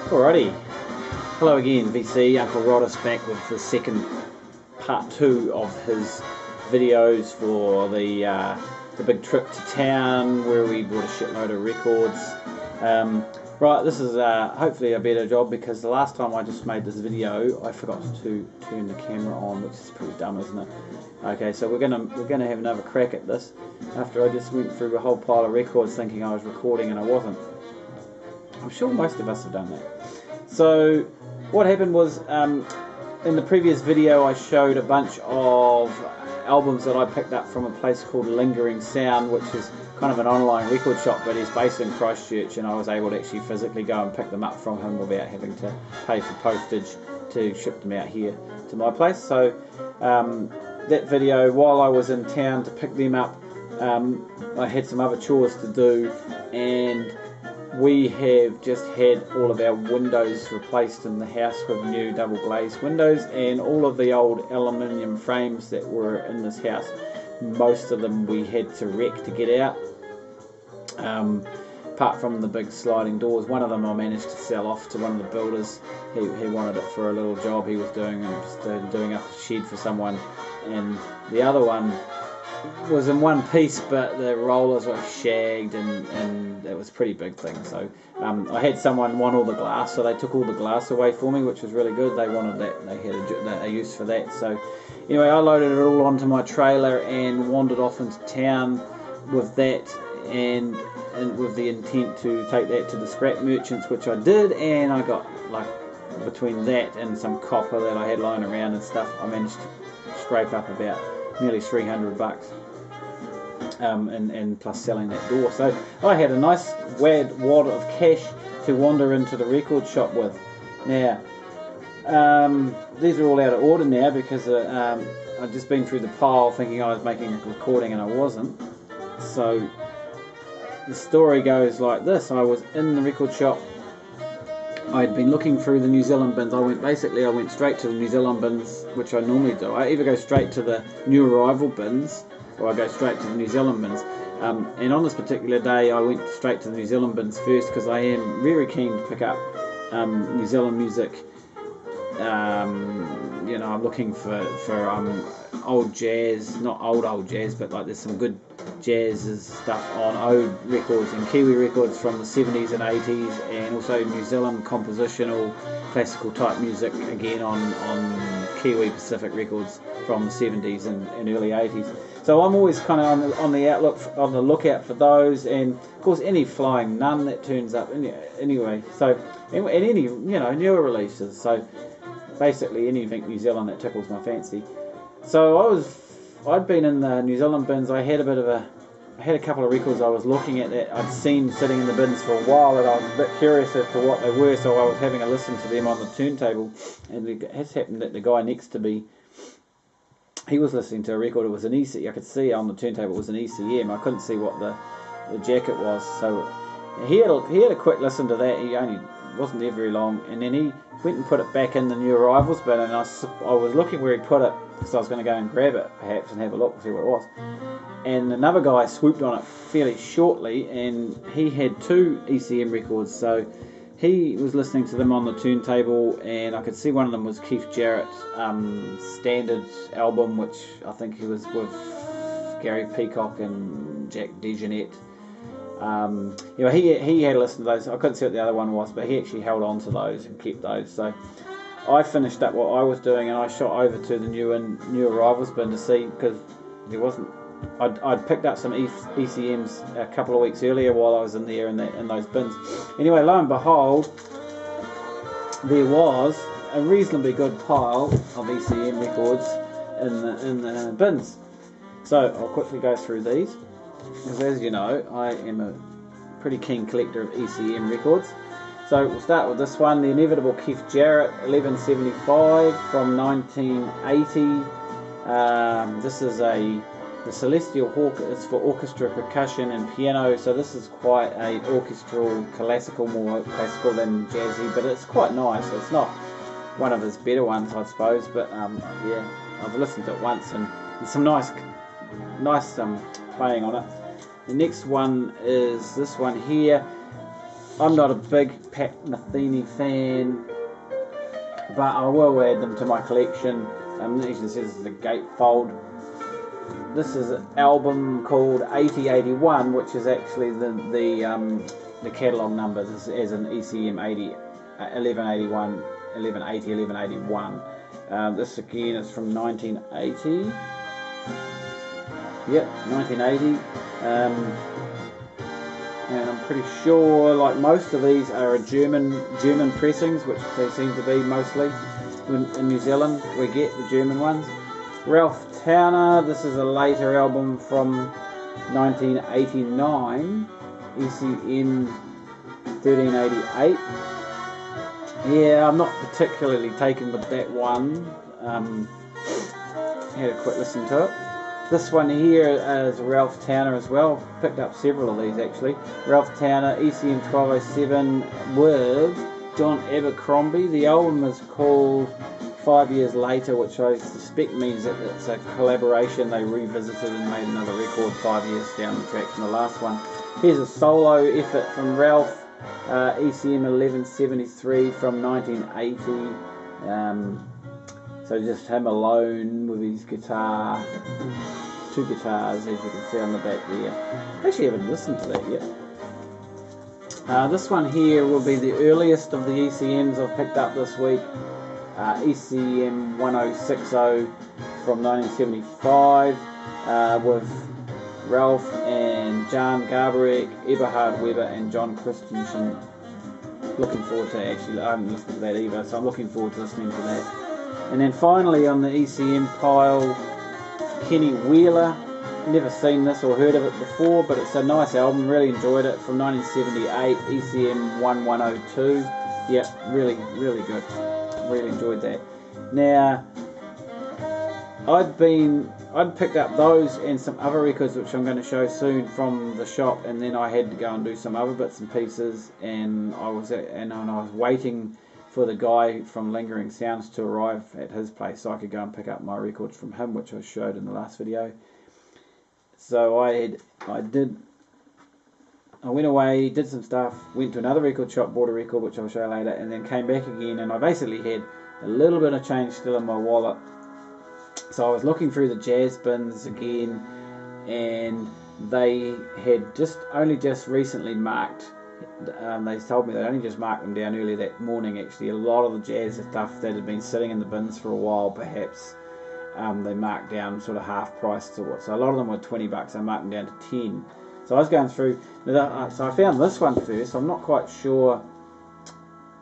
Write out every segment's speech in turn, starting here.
Alrighty, hello again VC, Uncle Roddus back with the second part 2 of his videos for the big trip to town where we bought a shitload of records. Right, this is hopefully a better job because the last time I just made this video I forgot to turn the camera on, which is pretty dumb, isn't it? Okay, so we're gonna have another crack at this after I just went through a whole pile of records thinking I was recording and I wasn't. I'm sure most of us have done that. So what happened was, in the previous video I showed a bunch of albums that I picked up from a place called Lingering Sound, which is kind of an online record shop, but he's based in Christchurch, and I was able to actually physically go and pick them up from him without having to pay for postage to ship them out here to my place. So that video, while I was in town to pick them up, I had some other chores to do, and we have just had all of our windows replaced in the house with new double glazed windows, and all of the old aluminium frames that were in this house, most of them we had to wreck to get out, apart from the big sliding doors. One of them I managed to sell off to one of the builders. He wanted it for a little job he was doing, and just doing up a shed for someone, and the other one was in one piece, but the rollers were shagged, and it was a pretty big thing. So I had someone want all the glass, so they took all the glass away for me, which was really good. They wanted that, they had a use for that. So anyway, I loaded it all onto my trailer and wandered off into town with that, and with the intent to take that to the scrap merchants, which I did, and I got, like, between that and some copper that I had lying around and stuff, I managed to scrape up about nearly $300, and plus selling that door. So I had a nice wad of cash to wander into the record shop with. Now these are all out of order now because I'd just been through the pile thinking I was making a recording and I wasn't. So the story goes like this. I was in the record shop. I'd been looking through the New Zealand bins. I went straight to the New Zealand bins, which I normally do. I either go straight to the new arrival bins, or I go straight to the New Zealand bins. And on this particular day, I went straight to the New Zealand bins first because I am very keen to pick up New Zealand music. You know, I'm looking for old jazz, not old jazz, but like there's some good jazz stuff on old records and Kiwi records from the 70s and 80s, and also New Zealand compositional classical type music again on Kiwi Pacific records from the 70s and early 80s. So I'm always kind of on the lookout for those, and of course any flying nun that turns up anyway. So and any newer releases. So basically anything New Zealand that tickles my fancy. So I'd been in the New Zealand bins. I had a couple of records I was looking at that I'd seen sitting in the bins for a while, and I was a bit curious as to what they were, so I was having a listen to them on the turntable, and it has happened that the guy next to me, he was listening to a record. It was an ECM. I could see on the turntable it was an ECM. I couldn't see what the jacket was, so he had a quick listen to that. He only wasn't there very long, and then he went and put it back in the new arrivals bin, and I was looking where he put it because I was going to go and grab it perhaps and have a look and see what it was. And another guy swooped on it fairly shortly, and he had 2 ECM records, so he was listening to them on the turntable, and I could see one of them was Keith Jarrett's Standard album, which I think he was with Gary Peacock and Jack DeJohnette. He had listened to those. I couldn't see what the other one was, but he actually held on to those and kept those. So I finished up what I was doing, and I shot over to the new arrivals bin to see, because there wasn't. I'd picked up some ECMs a couple of weeks earlier while I was in there in those bins. Anyway, lo and behold, there was a reasonably good pile of ECM records in the bins. So I'll quickly go through these, because as you know, I am a pretty keen collector of ECM records. So we'll start with this one, the inevitable Keith Jarrett 1175 from 1980. This is the Celestial Hawk. It's for orchestra, percussion and piano, so this is quite a orchestral, more classical than jazzy, but it's quite nice. It's not one of his better ones, I suppose, but yeah, I've listened to it once, and there's some nice playing on it. The next one is this one here, I'm not a big Pat Metheny fan, but I will add them to my collection. As you can see, this is the gatefold. This is an album called 8081, which is actually the catalogue number. This is as an ECM 1181, 1180, 1181. This again is from 1980. Yep, 1980. And I'm pretty sure, like most of these are German pressings, which they seem to be mostly. In New Zealand, we get the German ones. Ralph Towner, this is a later album from 1989, ECM 1388. Yeah, I'm not particularly taken with that one. Had a quick listen to it. This one here is Ralph Towner as well. Picked up several of these actually. Ralph Towner, ECM 1207 with John Abercrombie. The album is called 5 Years Later, which I suspect means that it's a collaboration. They revisited and made another record 5 years down the track from the last one. Here's a solo effort from Ralph, ECM 1173 from 1980. So just him alone with his guitar, two guitars as you can see on the back there. Actually haven't listened to that yet. This one here will be the earliest of the ECMs I've picked up this week. ECM 1060 from 1975 with Ralph and Jan Garbarek, Eberhard Weber and John Christensen. Looking forward to actually, I haven't listened to that either, so I'm looking forward to listening to that. And then finally on the ECM pile, Kenny Wheeler. Never seen this or heard of it before, but it's a nice album, really enjoyed it, from 1978, ECM 1102. Yeah, really good. Really enjoyed that. Now, I'd picked up those and some other records which I'm going to show soon from the shop, and then I had to go and do some other bits and pieces, and I was waiting for the guy from Lingering Sounds to arrive at his place so I could go and pick up my records from him, which I showed in the last video. So I went away, did some stuff, went to another record shop, bought a record which I'll show later, and then came back again, and I basically had a little bit of change still in my wallet. So I was looking through the jazz bins again, and they had only just recently marked, they told me they only just marked them down earlier that morning actually. A lot of the jazz stuff that had been sitting in the bins for a while, perhaps, they marked down sort of half price to what. So a lot of them were $20, I marked them down to 10. So I was going through, so I found this one first. I'm not quite sure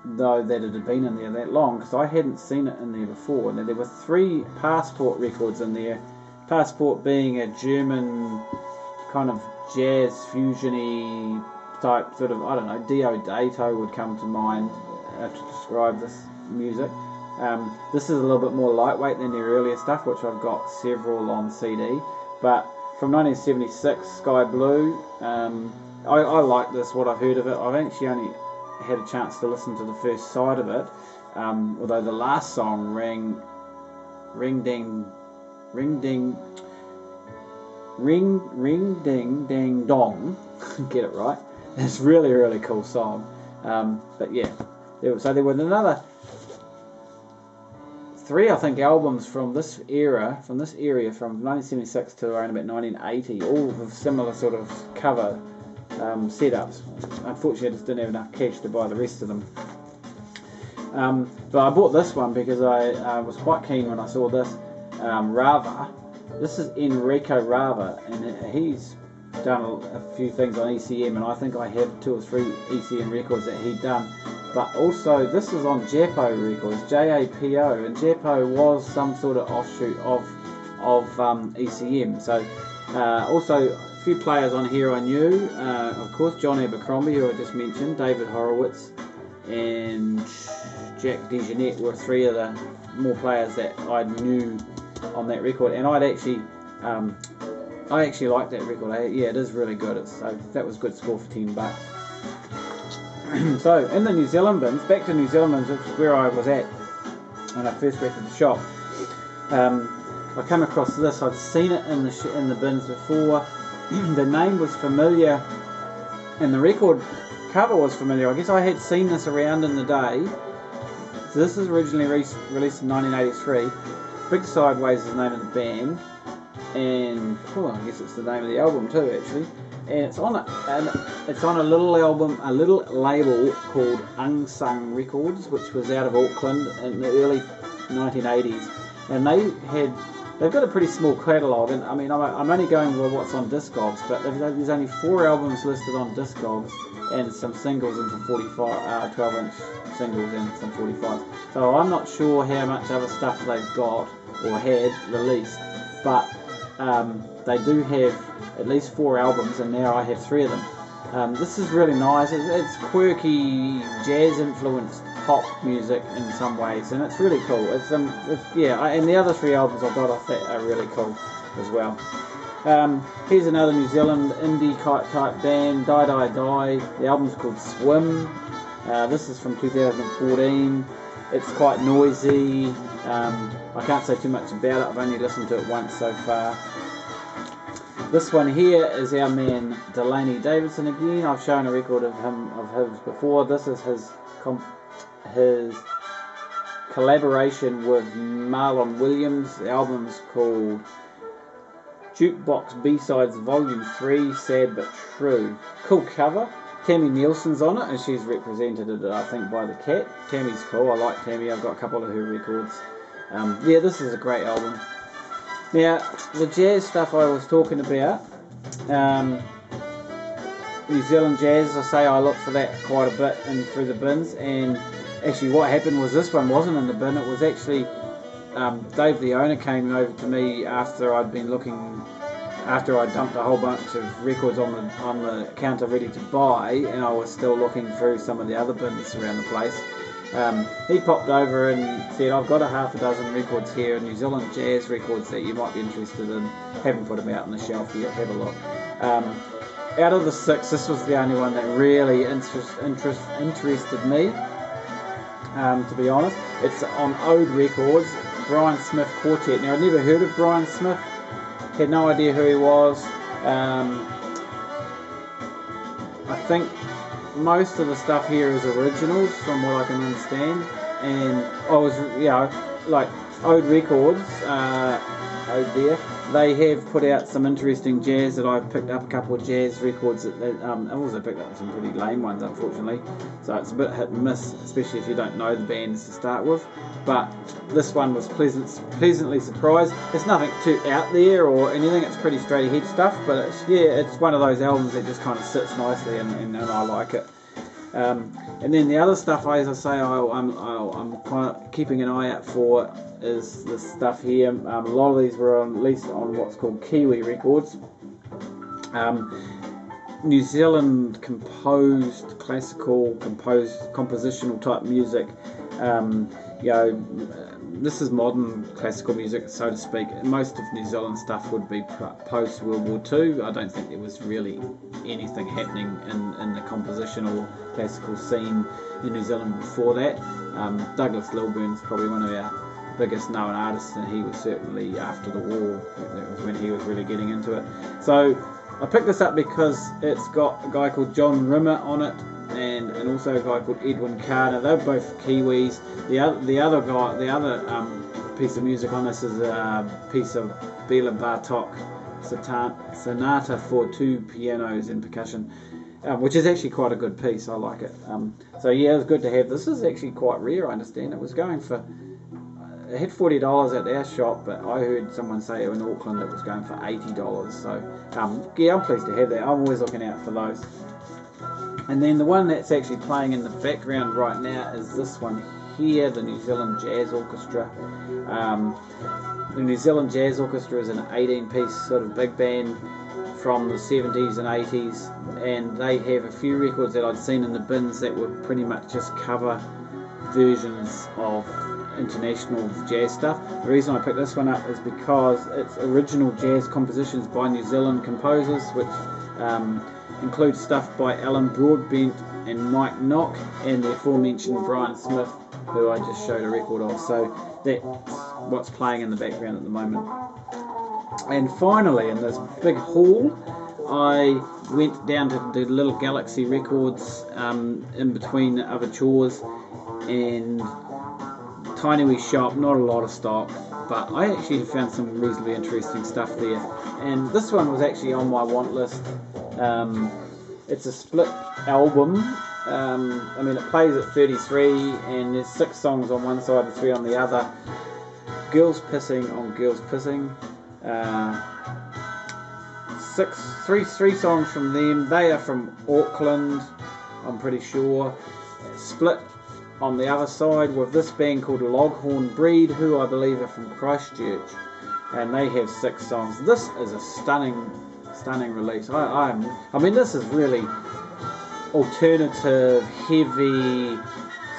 though that it had been in there that long, because I hadn't seen it in there before. Now there were 3 Passport records in there. Passport being a German kind of jazz fusiony type, sort of, I don't know, Diodato would come to mind to describe this music. This is a little bit more lightweight than their earlier stuff, which I've got several on CD. But from 1976, Sky Blue, I like this, what I've heard of it. I've actually only had a chance to listen to the first side of it, although the last song, Ring Ding Ding Dong, get it right, it's really cool song. But yeah, so there were another 3, I think, albums from this area, from 1976 to around about 1980, all with similar sort of cover setups. Unfortunately, I just didn't have enough cash to buy the rest of them. But I bought this one because I was quite keen when I saw this. Rava. This is Enrico Rava, and he's done a few things on ECM, and I think I have 2 or 3 ECM records that he'd done. But also, this is on Japo Records, J-A-P-O, and Japo was some sort of offshoot of ECM. So, also a few players on here I knew, of course, John Abercrombie, who I just mentioned, David Horowitz, and Jack DeJohnette were 3 of the more players that I knew on that record, and I actually liked that record. Yeah, it is really good. So that was a good score for $10. So in the New Zealand bins, back to New Zealand bins, which is where I was at when I first went to the shop. I came across this. I'd seen it in the bins before. The name was familiar, and the record cover was familiar. I guess I had seen this around in the day. So this is originally released in 1983. Big Sideways is the name of the band, and I guess it's the name of the album too, actually. And it's on a little album, a little label called Unsung Records, which was out of Auckland in the early 1980s. And they've got a pretty small catalogue. And I mean, I'm only going with what's on Discogs, but there's only 4 albums listed on Discogs, and some singles and some 12-inch singles and some 45s. So I'm not sure how much other stuff they've got or had released, but they do have at least 4 albums, and now I have 3 of them. This is really nice. It's quirky, jazz-influenced pop music in some ways, and it's really cool. And the other 3 albums I've got off that are really cool as well. Here's another New Zealand indie type band, Die Die Die. The album's called Swim. This is from 2014. It's quite noisy. I can't say too much about it. I've only listened to it once so far. This one here is our man Delaney Davidson again. I've shown a record of his before. This is his collaboration with Marlon Williams. The album's called Jukebox B-Sides Volume 3, Sad But True. Cool cover. Tammy Nielsen's on it, and she's represented, I think, by the cat. Tammy's cool. I like Tammy. I've got a couple of her records. This is a great album. Now, the jazz stuff I was talking about, New Zealand jazz, I look for that quite a bit and through the bins, and actually what happened was this one wasn't in the bin. It was actually Dave, the owner, came over to me after I dumped a whole bunch of records on the counter ready to buy, and I was still looking through some of the other bins around the place. He popped over and said, I've got a half a dozen records here, New Zealand jazz records that you might be interested in. Haven't put them out on the shelf yet, have a look. Out of the 6, this was the only one that really interested me, to be honest. It's on Ode Records, Brian Smith Quartet. Now, I'd never heard of Brian Smith, had no idea who he was. I think most of the stuff here is originals from what I can understand, and like Ode Records, Ode there, they have put out some interesting jazz that I've picked up, a couple of jazz records that I've also picked up some pretty lame ones, unfortunately, so it's a bit hit and miss, especially if you don't know the bands to start with. But this one was pleasantly surprised. There's nothing too out there or anything, it's pretty straight ahead stuff, but it's one of those albums that just kind of sits nicely, and I like it. And then the other stuff, as I say, I'm kind of keeping an eye out for is this stuff here. A lot of these were released on what's called Kiwi Records. New Zealand composed, compositional type music. This is modern classical music, so to speak. Most of New Zealand stuff would be post World War II. I don't think there was really anything happening in the compositional classical scene in New Zealand before that. Douglas Lilburn's probably one of our biggest known artists, and he was certainly after the war. That was when he was really getting into it. So I picked this up because it's got a guy called John Rimmer on it, and also a guy called Edwin Carter. They're both Kiwis. The other piece of music on this is a piece of Bela Bartok Sonata for 2 pianos and percussion, which is actually quite a good piece. I like it. So yeah, it was good to have. This is actually quite rare, I understand. It was going for, it had $40 at our shop, but I heard someone say in Auckland it was going for $80. So yeah, I'm pleased to have that. I'm always looking out for those. And then the one that's actually playing in the background right now is this one here, the New Zealand Jazz Orchestra. The New Zealand Jazz Orchestra is an 18-piece sort of big band from the 70s and 80s, and they have a few records that I'd seen in the bins that were pretty much just cover versions of international jazz stuff. The reason I picked this one up is because it's original jazz compositions by New Zealand composers, which includes stuff by Alan Broadbent and Mike Knock, and the aforementioned Brian Smith, who I just showed a record of. So that's what's playing in the background at the moment. And finally, in this big haul, I went down to the little Galaxy Records in between other chores, and tiny wee shop, not a lot of stock, but I actually found some reasonably interesting stuff there. And this one was actually on my want list. It's a split album. I mean, it plays at 33, and there's 6 songs on one side and 3 on the other. Girls Pissing on Girls Pissing. Three songs from them. They are from Auckland, I'm pretty sure. Split on the other side with this band called Loghorn Breed, who I believe are from Christchurch, and they have 6 songs. This is a stunning release. I mean, this is really alternative, heavy,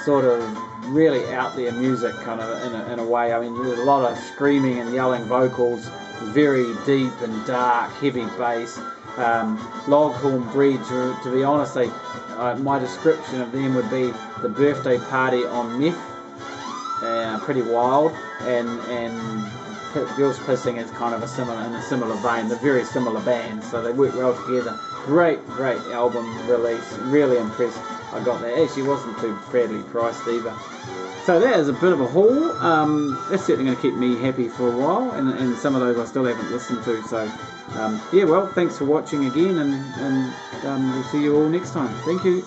sort of really out there music, kind of in a way. I mean, there's a lot of screaming and yelling vocals, very deep and dark, heavy bass. Loghorn Breed, to be honest, my description of them would be the birthday party on meth, pretty wild, and Girls Pissing is kind of in a similar vein. They're very similar bands, so they work well together. Great album release. Really impressed I got that. Actually wasn't too badly priced either. So that is a bit of a haul. That's certainly going to keep me happy for a while, and some of those I still haven't listened to. So yeah, well, thanks for watching again, and we'll see you all next time. Thank you.